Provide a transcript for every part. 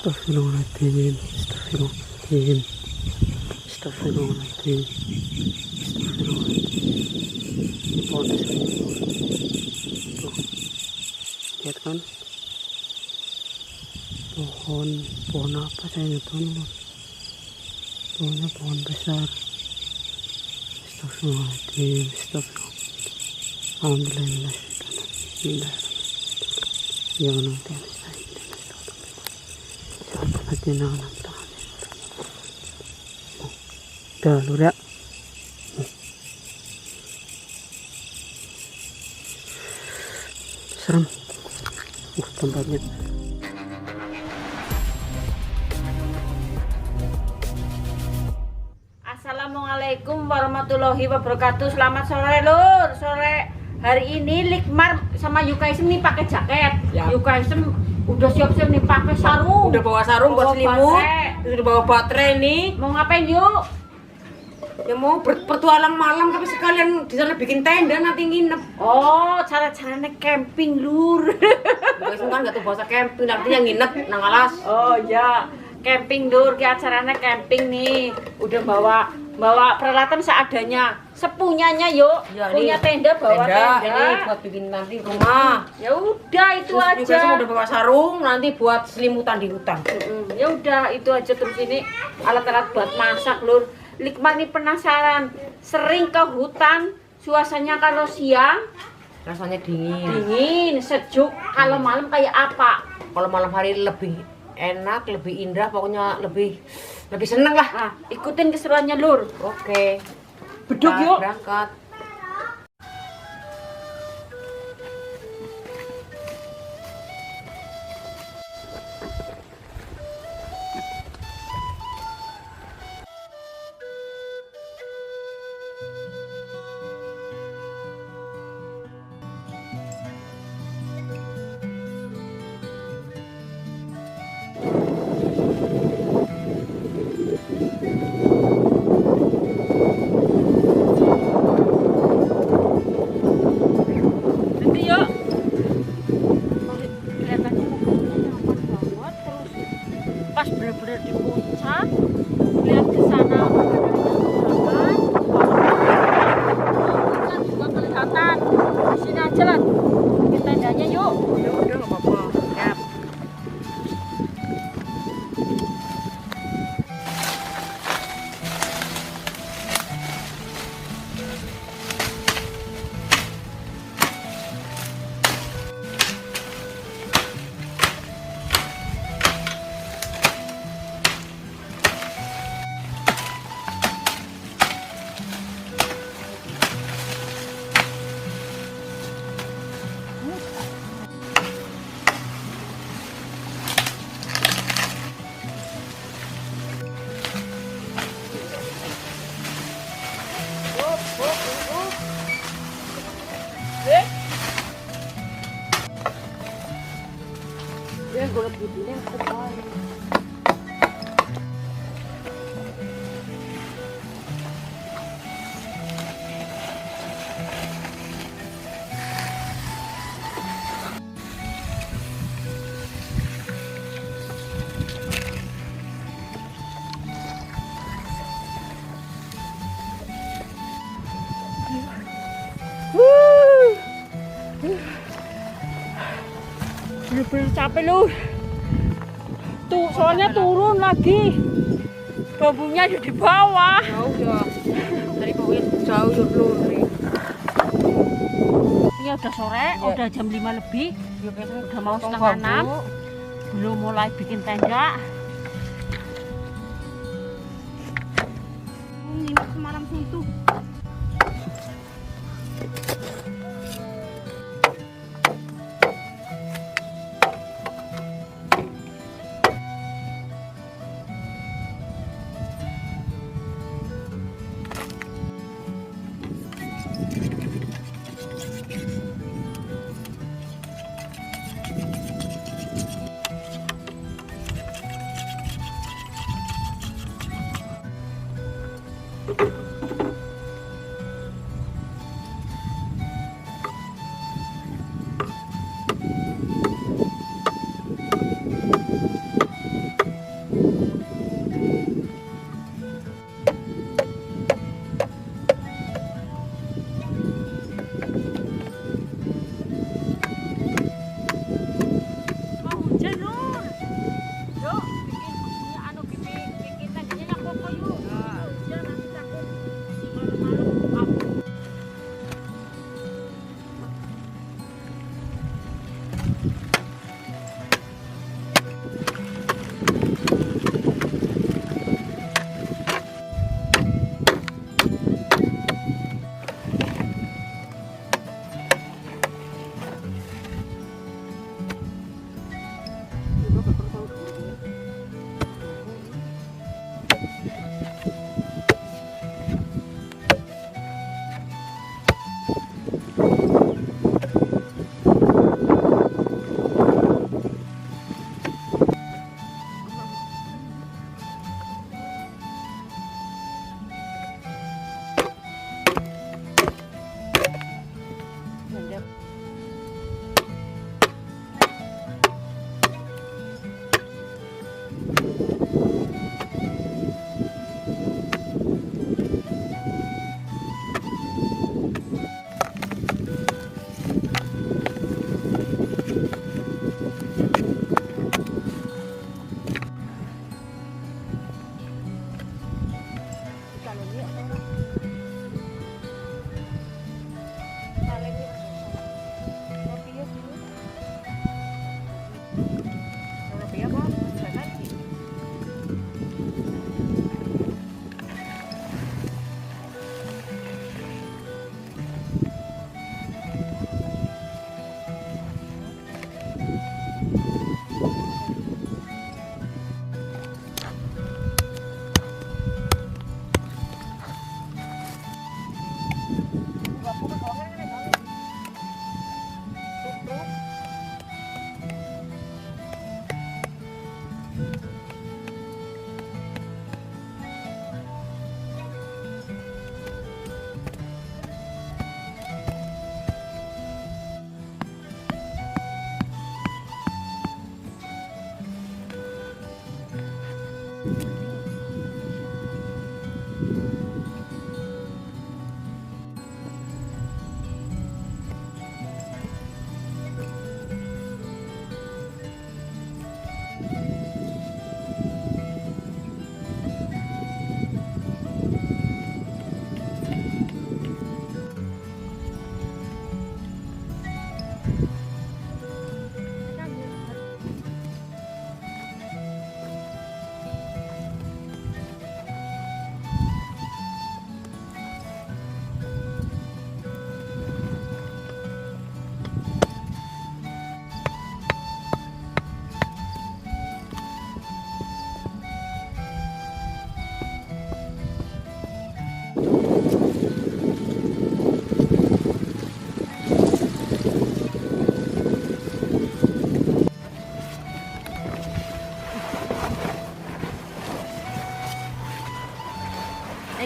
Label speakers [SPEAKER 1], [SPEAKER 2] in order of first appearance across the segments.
[SPEAKER 1] Astagfirullahaladzim, astagfirullahaladzim, astagfirullahaladzim, astagfirullahaladzim. Ini pohon besar. Tuh, lihat kan? Pohon apa saya nggak tahu nih, pohonnya pohon besar. Astagfirullahaladzim, astagfirullahaladzim. Alhamdulillah, ya Allah, udah lur ya. Serem tempatnya.
[SPEAKER 2] Assalamualaikum warahmatullahi wabarakatuh. Selamat sore lur. Sore hari ini Likmar sama Yukaisem nih pakai jaket ya. Yukaisem udah siap-siap nih pakai sarung.
[SPEAKER 3] Udah bawa sarung buat selimut. Udah bawa baterai nih.
[SPEAKER 2] Mau ngapain yuk?
[SPEAKER 3] Ya mau bertualang malam, tapi sekalian di sana bikin tenda nanti nginep.
[SPEAKER 2] Oh, cara-caranya camping lur.
[SPEAKER 3] Yukaisem kan nggak tahu bahasa camping, nantinya nginep nang alas.
[SPEAKER 2] Oh ya, camping lur. Ki acaranya camping nih. Udah bawa peralatan seadanya. Sepunyanya yuk.
[SPEAKER 3] Ya,
[SPEAKER 2] punya tenda bawa tenda.
[SPEAKER 3] Ini buat bikin nanti rumah.
[SPEAKER 2] Ya udah itu
[SPEAKER 3] Terus
[SPEAKER 2] aja.
[SPEAKER 3] Yukaisem udah bawa sarung nanti buat selimutan di hutan.
[SPEAKER 2] Ya udah itu aja. Terus ini alat-alat buat masak lur. Likmar nih penasaran, sering ke hutan, suasananya kalau siang
[SPEAKER 3] Rasanya dingin,
[SPEAKER 2] sejuk, kalau malam kayak apa?
[SPEAKER 3] kalau malam hari lebih enak, lebih indah, pokoknya lebih seneng lah.
[SPEAKER 2] Nah, ikutin keseruannya lur.
[SPEAKER 3] Oke,
[SPEAKER 2] Beduk
[SPEAKER 3] kita
[SPEAKER 2] yuk.
[SPEAKER 3] berangkat.
[SPEAKER 2] Nanti yuk. Kelihatannya nyaman banget. Terus pas bener-bener di puncak, lihat ke sana pemandangan hutan juga kelihatan. Di sini aja lah. Bikin tendanya yuk.
[SPEAKER 3] Ya udah nggak apa-apa.
[SPEAKER 2] Ya.
[SPEAKER 3] Ya golek bibirnya kepala.
[SPEAKER 2] Bener-bener capek lu. Tuh, soalnya turun lagi. Bambunya ada di bawah.
[SPEAKER 3] Jauh ya. Dari bawah jauh ya lur.
[SPEAKER 2] Ini udah sore,
[SPEAKER 3] Ya.
[SPEAKER 2] udah jam 5 lebih.
[SPEAKER 3] Yukaisem
[SPEAKER 2] Udah mau
[SPEAKER 3] potong
[SPEAKER 2] setengah
[SPEAKER 3] bambu.
[SPEAKER 2] 6. Belum mulai bikin tenda. Nginep semalam situ.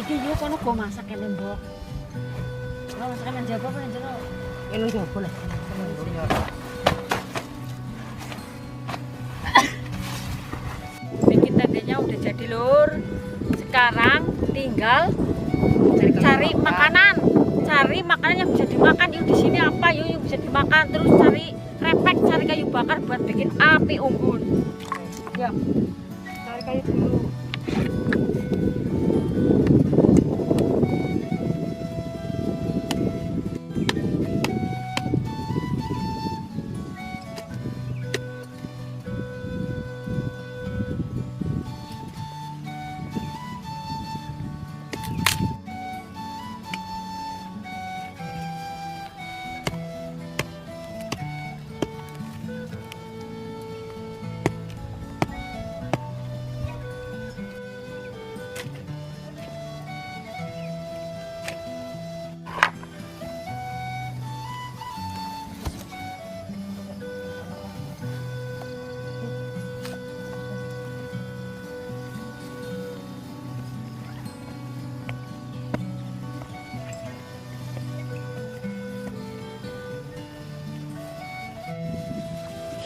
[SPEAKER 2] Iki yo kono go masak kene mbok. Lah masakan nang jaba apa nang jero?
[SPEAKER 3] Ini udah boleh.
[SPEAKER 2] Bikin tendanya udah jadi lur. Sekarang tinggal cari makanan. Cari makanan yang bisa dimakan. Yuk di sini apa yuk yang bisa dimakan. Terus cari repek, cari kayu bakar buat bikin api unggun. Ya, cari kayu dulu.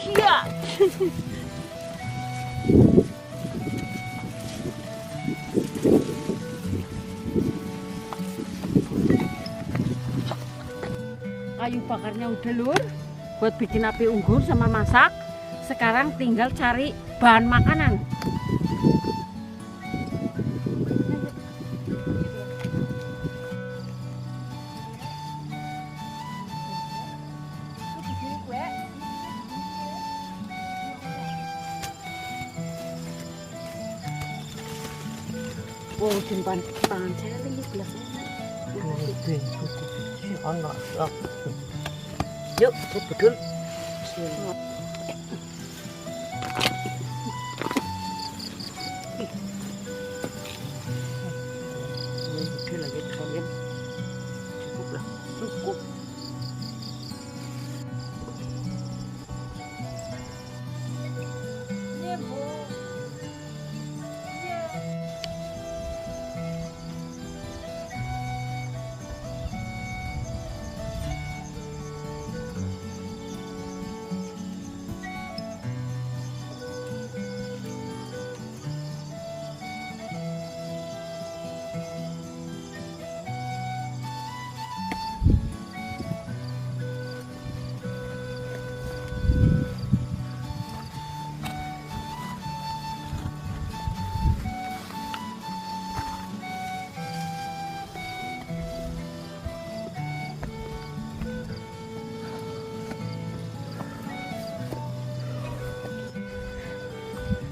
[SPEAKER 2] Iya. Kayu bakarnya udah lur buat bikin api unggun sama masak. Sekarang tinggal cari bahan makanan. Oh, jempan tangan saya tinggi belakang.
[SPEAKER 3] Yuk, betul. Betul lagi kalian. Cukup lah, cukup.
[SPEAKER 2] Iya, Bu. Iya.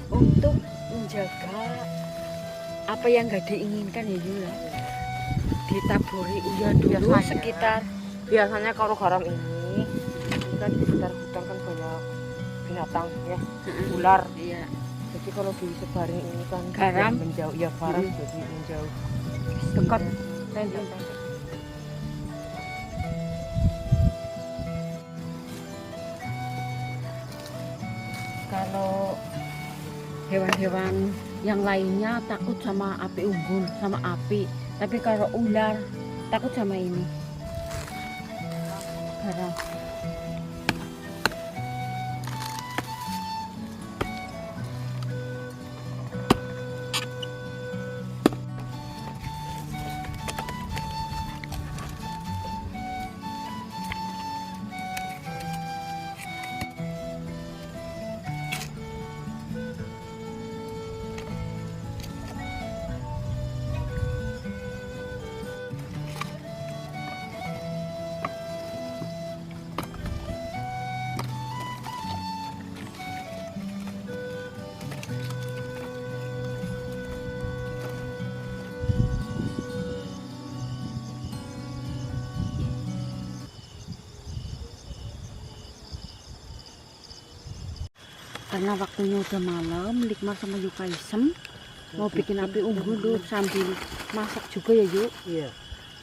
[SPEAKER 2] Untuk menjaga apa yang gak diinginkan ya Yula, ditaburi uya dulu
[SPEAKER 3] Biasanya kalau garam ini kan di sekitar hutan kan banyak binatang ya, ular.
[SPEAKER 2] Iya.
[SPEAKER 3] Jadi kalau disebarin ini kan
[SPEAKER 2] Garam?
[SPEAKER 3] menjauh, ya garam jadi menjauh.
[SPEAKER 2] Dekat.
[SPEAKER 3] Tenda.
[SPEAKER 2] Kalau hewan-hewan yang lainnya takut sama api unggun, sama api. Tapi kalau ular takut sama ini. Garam. Karena waktunya udah malam, Likmar sama Yukaisem mau bikin api unggun tuh sambil masak juga ya Yuk.
[SPEAKER 3] Iya.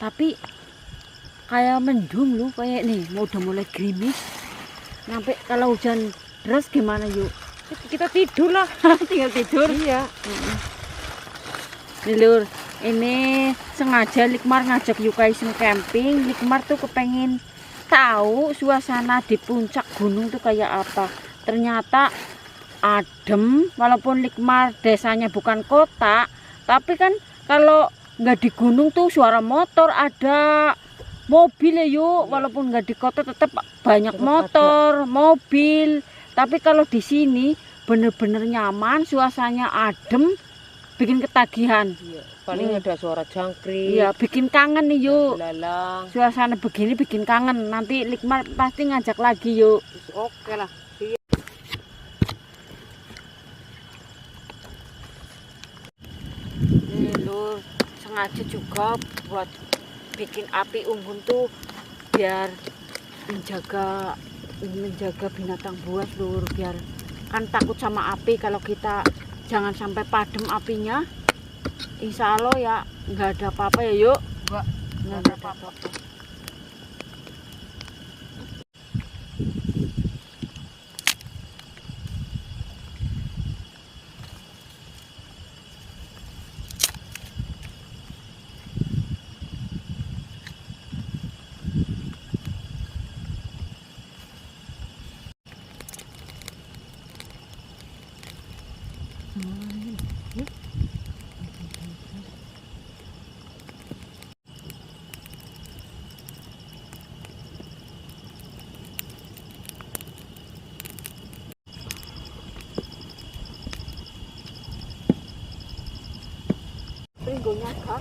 [SPEAKER 2] Tapi kayak mendung loh, kayak nih mau udah mulai gerimis. Sampai kalau hujan deras gimana Yuk?
[SPEAKER 3] Kita tidur lah.
[SPEAKER 2] Tinggal tidur.
[SPEAKER 3] Iya.
[SPEAKER 2] Nih Lur, Ini sengaja Likmar ngajak Yukaisen camping. Likmar tuh kepengen tahu suasana di puncak gunung tuh kayak apa. Ternyata adem, walaupun Likmar desanya bukan kota, tapi kan kalau nggak di gunung tuh suara motor, ada mobil ya yuk. Walaupun nggak di kota tetap banyak motor, mobil. Tapi kalau di sini bener-bener nyaman, suasananya adem, bikin ketagihan.
[SPEAKER 3] Iya, paling ada suara jangkrik.
[SPEAKER 2] Iya, bikin kangen nih yuk.
[SPEAKER 3] Lalang.
[SPEAKER 2] Suasana begini bikin kangen. Nanti Likmar pasti ngajak lagi yuk.
[SPEAKER 3] Oke lah.
[SPEAKER 2] Ini lur, sengaja juga buat bikin api unggun tuh biar menjaga binatang buas lur, biar kan takut sama api. Kalau kita jangan sampai padam apinya, insya Allah ya nggak ada apa-apa ya yuk. Nggak ada apa-apa. Ringgonya kak.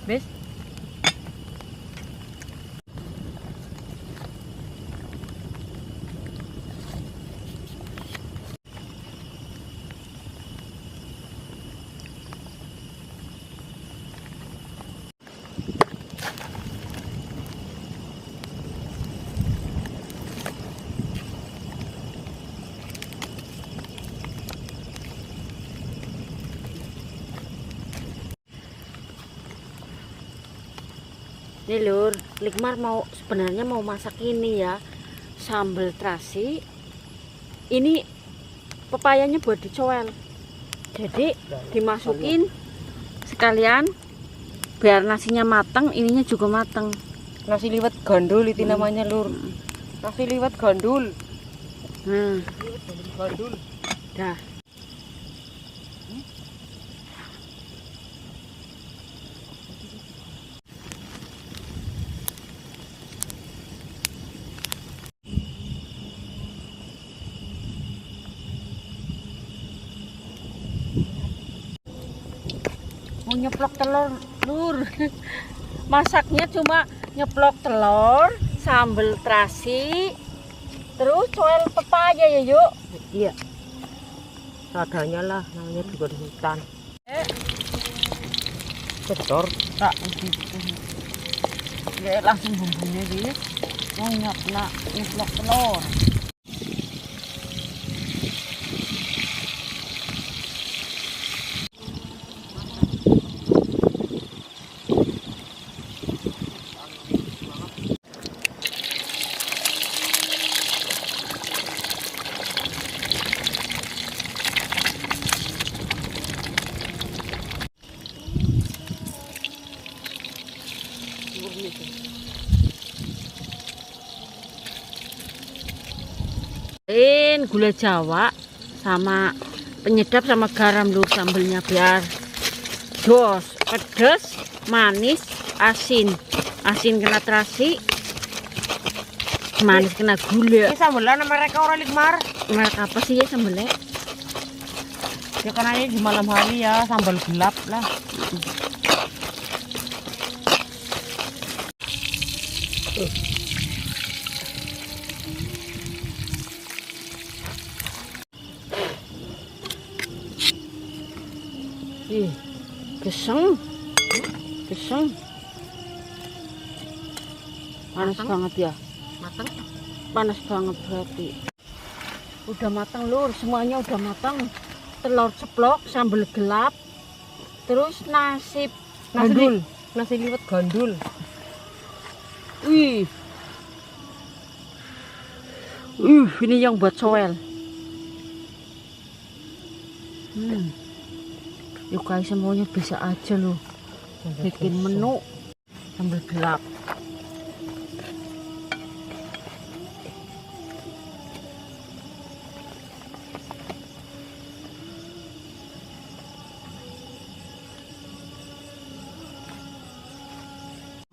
[SPEAKER 2] Bes. Nih lur, Likmar sebenarnya mau masak ini ya, sambal terasi. Ini pepayanya buat dicoel, jadi dimasukin sekalian biar nasinya matang, ininya juga matang.
[SPEAKER 3] Nasi liwet gandul itu namanya lur. Nasi liwet gandul. Gandul.
[SPEAKER 2] Dah. Mau nyeplok telur lur. Masaknya cuma nyeplok telur, sambal terasi, terus coel pepaya ya yuk.
[SPEAKER 3] Iya, seadanya lah, namanya juga di hutan. Kotor
[SPEAKER 2] Tak ya langsung bumbunya sih. Mau nyeplok telur. Gula Jawa sama penyedap sama garam lur sambelnya biar jos, pedes, manis, asin. Asin kena terasi, manis kena gula.
[SPEAKER 3] Ini sambelan mereka orang Likmar.
[SPEAKER 2] Mereka apa sih ya sambelnya?
[SPEAKER 3] Ya karena ini di malam hari ya, sambal gelap lah.
[SPEAKER 2] Ih, geseng. Geseng. Panas
[SPEAKER 3] Matang.
[SPEAKER 2] banget ya.
[SPEAKER 3] Matang.
[SPEAKER 2] Panas banget berarti. Udah matang lur, semuanya udah matang. Telur ceplok, sambal gelap, terus nasi gandul.
[SPEAKER 3] Nasi liwet gandul.
[SPEAKER 2] Wih, ini yang buat soel. Yuk guys, semuanya bisa aja loh bikin menu sambal gelap.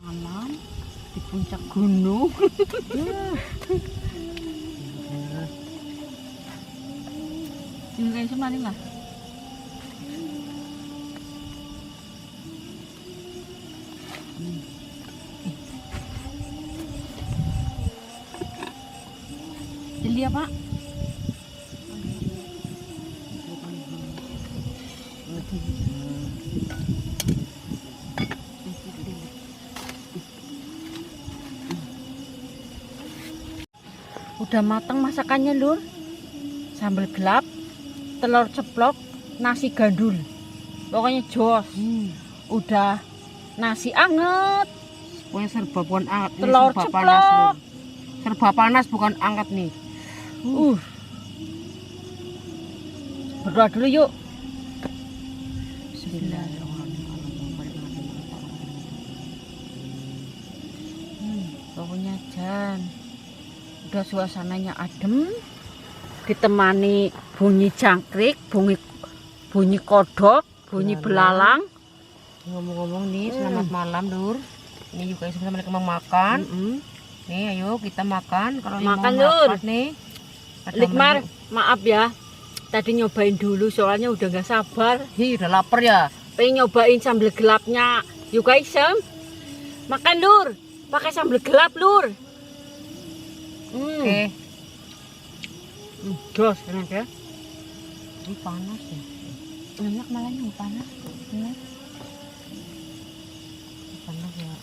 [SPEAKER 2] Malam di puncak gunung. Ini kayak semari lah. Jadi apa? Udah matang masakannya lur. Sambal gelap, telur ceplok, nasi gandul. Pokoknya jos. Udah nasi anget,
[SPEAKER 3] Pokoknya serba bukan anget. Ini
[SPEAKER 2] telur
[SPEAKER 3] serba
[SPEAKER 2] ceplok.
[SPEAKER 3] panas, Lur. Serba panas bukan anget nih.
[SPEAKER 2] Berdoa dulu yuk. Pokoknya jan. Udah suasananya adem, ditemani bunyi jangkrik, bunyi kodok, bunyi belalang.
[SPEAKER 3] Ngomong-ngomong nih, selamat malam Lur. Ini juga sama mereka mau makan. Nih ayo kita makan. Kalau yang
[SPEAKER 2] Makan,
[SPEAKER 3] mau
[SPEAKER 2] Lur.
[SPEAKER 3] makan nih. ada
[SPEAKER 2] Likmar,
[SPEAKER 3] menu.
[SPEAKER 2] maaf ya. Tadi nyobain dulu soalnya udah gak sabar.
[SPEAKER 3] Hi, udah lapar ya.
[SPEAKER 2] Pengen nyobain sambal gelapnya. Yuk guys, makan lur. Pakai sambal gelap lur.
[SPEAKER 3] Oke.
[SPEAKER 2] Jos, enak ya.
[SPEAKER 3] Ini panas ya.
[SPEAKER 2] Enak malah yang panas. Enak.
[SPEAKER 3] Panas ya.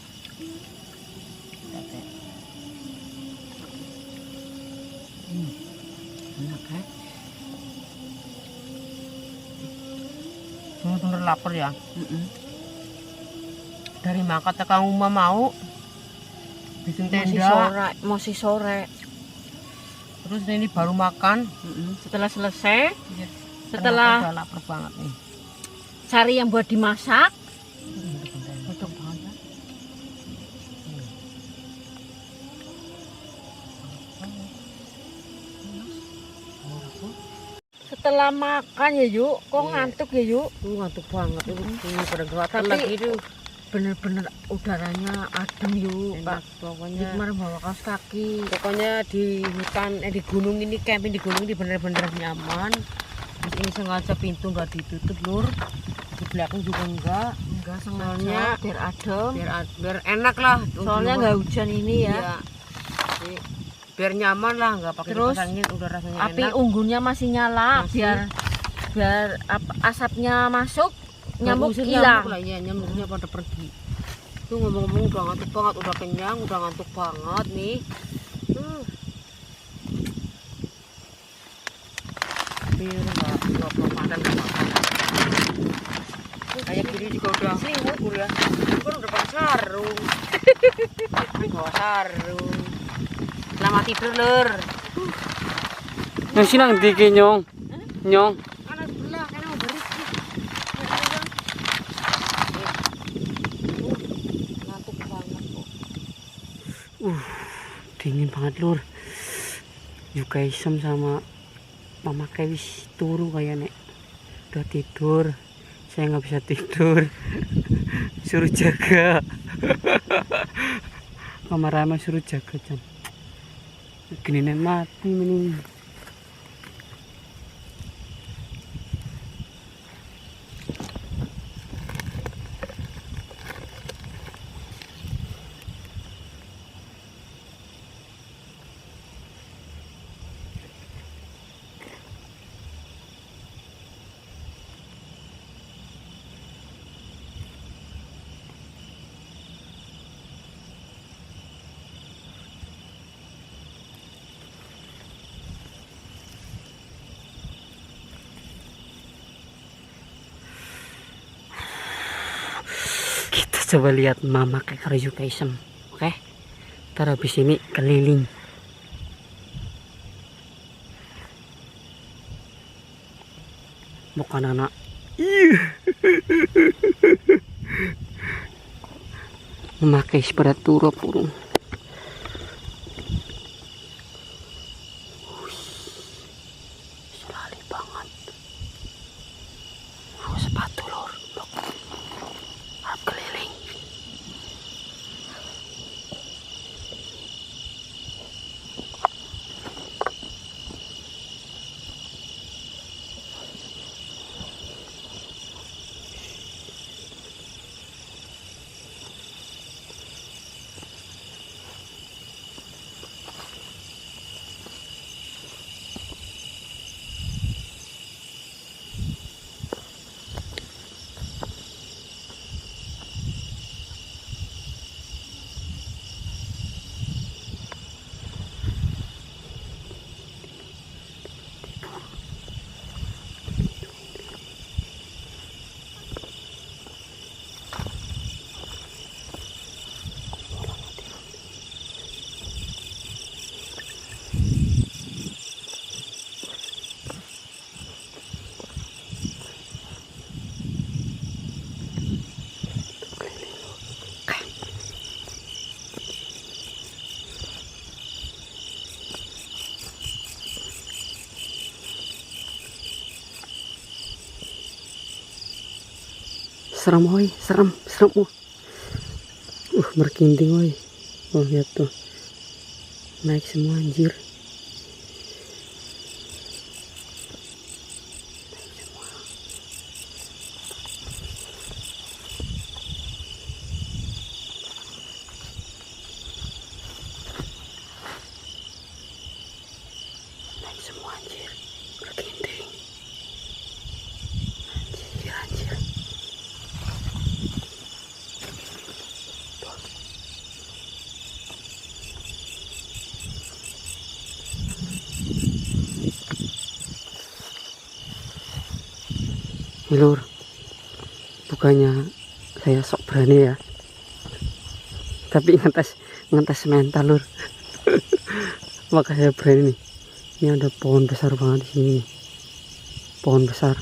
[SPEAKER 2] Enak kan?
[SPEAKER 3] Bener-bener lapar ya. Dari makan tekan rumah mau bikin
[SPEAKER 2] Masih
[SPEAKER 3] tenda.
[SPEAKER 2] sore, masih sore.
[SPEAKER 3] Terus ini baru makan.
[SPEAKER 2] Setelah selesai,
[SPEAKER 3] Karena
[SPEAKER 2] setelah
[SPEAKER 3] udah lapar banget nih.
[SPEAKER 2] cari yang buat dimasak.
[SPEAKER 3] Cocok banget ya.
[SPEAKER 2] Setelah makan ya yuk, kok
[SPEAKER 3] Iya.
[SPEAKER 2] ngantuk ya yuk.
[SPEAKER 3] Ngantuk banget ini pada gelatan
[SPEAKER 2] Tapi
[SPEAKER 3] lagi itu.
[SPEAKER 2] bener-bener udaranya adem yuk.
[SPEAKER 3] Enak
[SPEAKER 2] Pak
[SPEAKER 3] pokoknya.
[SPEAKER 2] Likmar bawa kaos kaki.
[SPEAKER 3] Pokoknya di hutan di gunung ini, camping di gunung ini bener-bener nyaman. Terus ini sengaja pintu nggak ditutup Lur. Di belakang juga enggak
[SPEAKER 2] Sengaja
[SPEAKER 3] Soalnya
[SPEAKER 2] biar adem.
[SPEAKER 3] biar enak lah.
[SPEAKER 2] Soalnya nggak hujan ini ya.
[SPEAKER 3] Iya. Jadi, biar nyaman lah, nggak pakai
[SPEAKER 2] Terus,
[SPEAKER 3] kipas angin, udah rasanya
[SPEAKER 2] Api
[SPEAKER 3] enak.
[SPEAKER 2] unggunnya masih nyala
[SPEAKER 3] Masih.
[SPEAKER 2] biar asapnya masuk, nyamuk
[SPEAKER 3] Bagusnya
[SPEAKER 2] hilang.
[SPEAKER 3] nyamuk lah ya, nyamuknya pada pergi. Tuh ngomong-ngomong udah ngantuk banget, udah kenyang, udah ngantuk banget nih. Biar nggak makan nggak makan. Kayak gini juga udah sibuk ya. Kan udah pakai sarung. Bawa sarung. Selamat tidur Lur.
[SPEAKER 1] Yang sinang diki nyong. Nyong.
[SPEAKER 3] Mana sebelah kan mau beris. Ngantuk banget kok.
[SPEAKER 1] Dingin banget lur. Yuka Isem sama Mama kayak wis turu kayak nek udah tidur, saya nggak bisa tidur. Suruh jaga. Mama Rama suruh jaga jam gini nek mati ini. Kita coba lihat mama kayak Karyu Kaisem. Oke, ntar habis ini keliling. Bukan anak. Memakai separatura purung. Selali banget. Sepatu lor. Harap keliling. Serem woi, serem. Merkinding woi. Oh lihat tuh, naik semua anjir. Naik semua anjir, merkinding. Anjir. Lur, bukannya saya sok berani ya, tapi ngetes mental lur. Maka saya berani nih. Ini ada pohon besar banget di sini, pohon besar.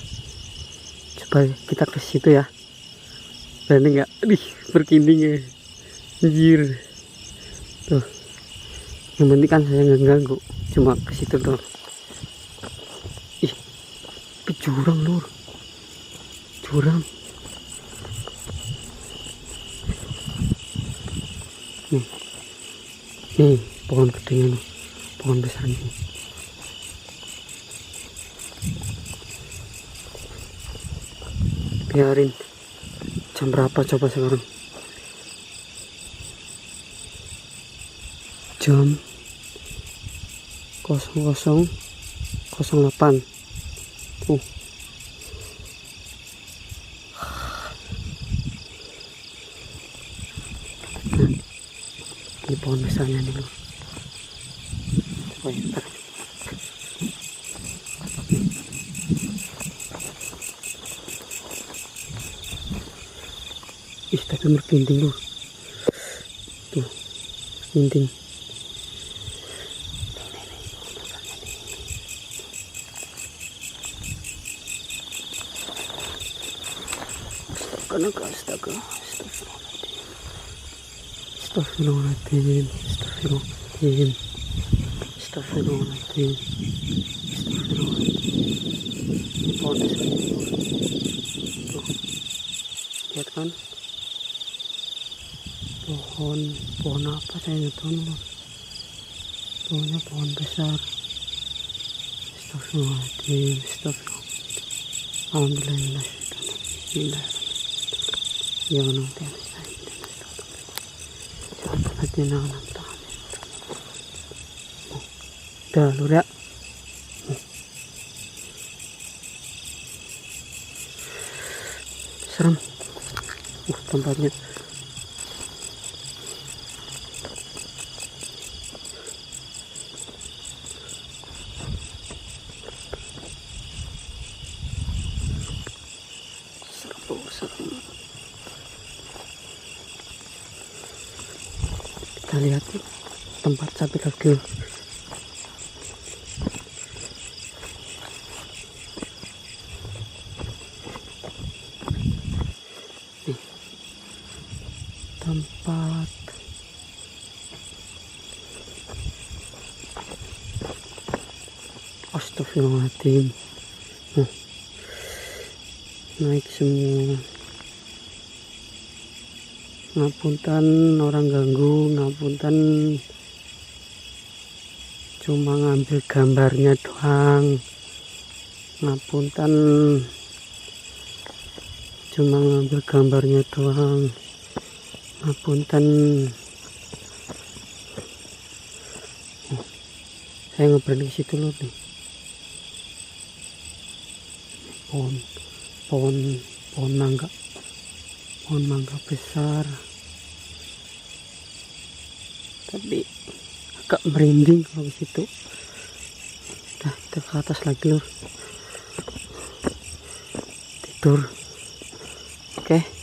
[SPEAKER 1] Coba kita ke situ ya. Berani nggak? Berkinding ya, anjir. Tuh, yang penting kan saya nggak ganggu, cuma ke situ doang. Tapi jurang lur. Jurang nih pohon gedenya nih, pohon besar nih. Biarin. Jam berapa coba sekarang? Jam 00.08. Ini pohon besarnya nih loh. Coba ya, ntar. Tapi merkinding loh. Tuh, merkinding. Astaga. Astagfirullahaladzim. pohon besar. Tuh, lihat kan, pohon apa saya nggak tahu Lur. Pohonnya pohon besar. Astagfirullahaladzim, astagfirullah. Alhamdulillah, ya nanti udah Lur ya. Serem tempatnya. Serem. Kita lihat tempat sapi lagi. Nih, tempat astagfirullahaladzim. Naik semua. Ngapunten orang ganggu, ngapunten cuma ngambil gambarnya doang, ngapunten cuma ngambil gambarnya doang, ngapunten. Saya nggak berani ke situ Lur nih. Pohon mangga besar, tapi agak merinding kalau ke situ. Nah, kita ke atas lagi Lur, tidur. Oke.